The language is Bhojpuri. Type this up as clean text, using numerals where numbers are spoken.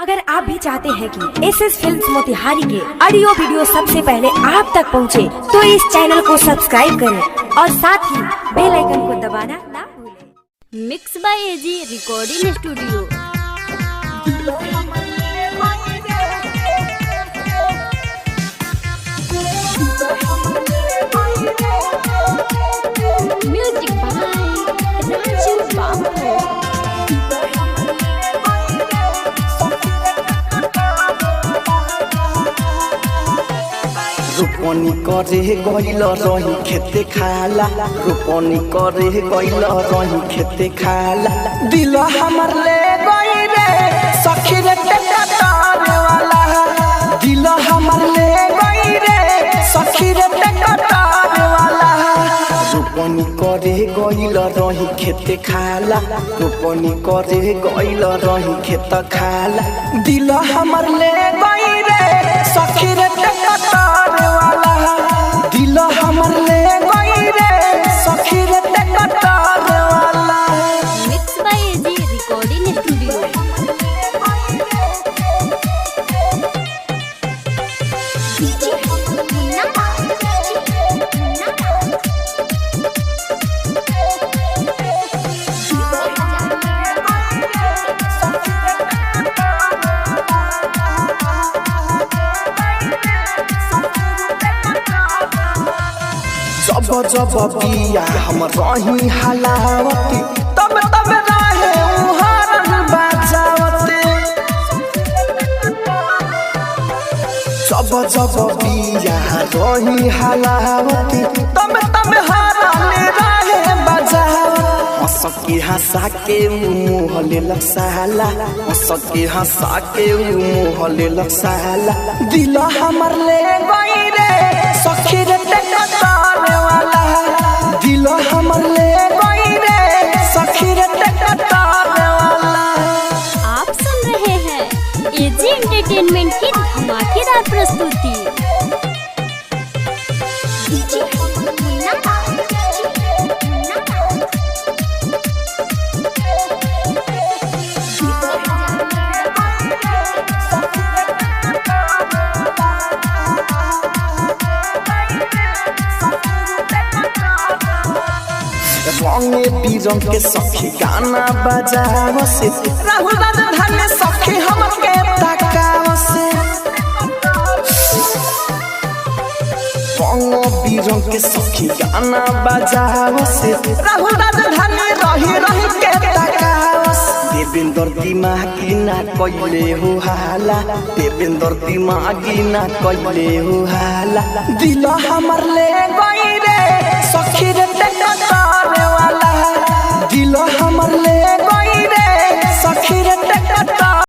अगर आप भी चाहते हैं कि एसएस फिल्म्स मोतिहारी के ऑडियो वीडियो सबसे पहले आप तक पहुंचे, तो इस चैनल को सब्सक्राइब करें और साथ ही बेल आइकन को दबाना ना भूलें। Mix by AG recording studio. Music by Raju Babu. रोपनी करे गइल रही खेते खाला, रोपनी करे गइल रही खेते खाला। दिल हमर ले गई रे सखी रे टेकटार वाला, दिल हमर ले गई रे सखी रे टेकटार वाला। रोपनी करे गइल रही खेते खाला, रोपनी करे गइल रही खेत खाला। दिल हमर ले गई रे सखी रे टेकटार वाला, दिल हमर ले गई रे सखी रे टेकटार वाला। Mix by AG recording studio. जब जब पिया हम रही हलावती, तब तब रहे उहारन बजावते। जब जब पिया रही हलावती, तब तब हारन रहे बजावते। हंसके हंसा के मुँह ले लसाला, हंसके हंसा के मुँह ले लसाला। दिल हमर ले गई रे सखी रे टेकटार वाला, दिल हमर ले गई रे सखी रे टेकटार वाला। आप सुन रहे हैं एजी एंटरटेनमेंट की धमाकेदार प्रस्तुति। रंगे बिरंग के सखी गाना बजावसे, राहुल राजधानी सखी हमके तकावसे। रंग बिरंग के सखी गाना बजावसे, राहुल राजधानी रही रही के तकावसे। देवेंद्र दिमागी ना कइले हो हाला, देवेंद्र दिमागी ना कइले हो हाला। दिल हमर ले गई रे